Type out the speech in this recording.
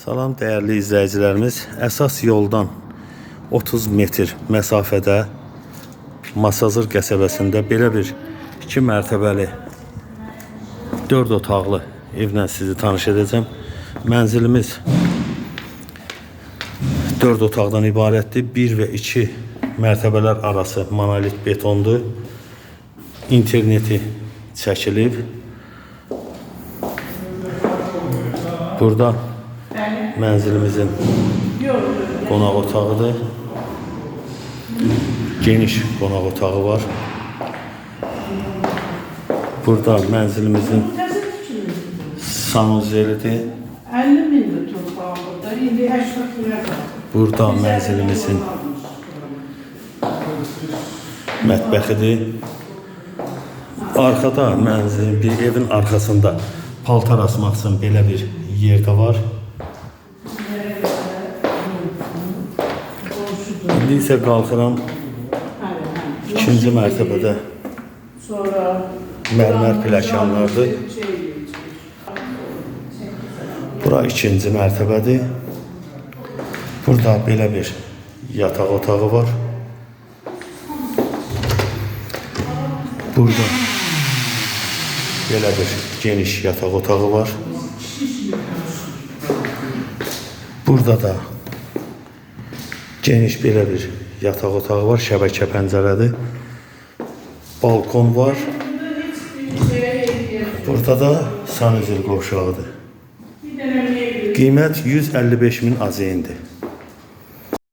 Salam değerli izləyicilərimiz. Əsas yoldan 30 metr məsafədə Masazır qəsəbəsində belə bir 2 mərtəbəli 4 otaqlı evlə sizi tanış edəcəm. Mənzilimiz 4 otaqdan ibarətdir. 1 və 2 mərtəbələr arası monolit betondur. İnterneti çəkilib. Burada mənzilimizin qonaq otağıdır. Geniş qonaq otağı var. Burada mənzilimizin sanuzelidir. 50 mindir torpağı burada. İndi 80 lira. Burada mənzilimizin mətbəxidir. Arkada mənzilin bir evin arxasında paltar asmaq üçün belə bir yer də var. İndi isə qalxıram ikinci mərtəbədə mərmər pləkanlardır. Bura ikinci mərtəbədir. Burada belə bir yataq otağı var. Burada belə bir geniş yataq otağı var. Burada da geniş belə bir yataq otağı var. Şəbəkə pəncərədir. Balkon var. Burada da sanuzel qovşağıdır. Qiymət 155.000 AZN-dir.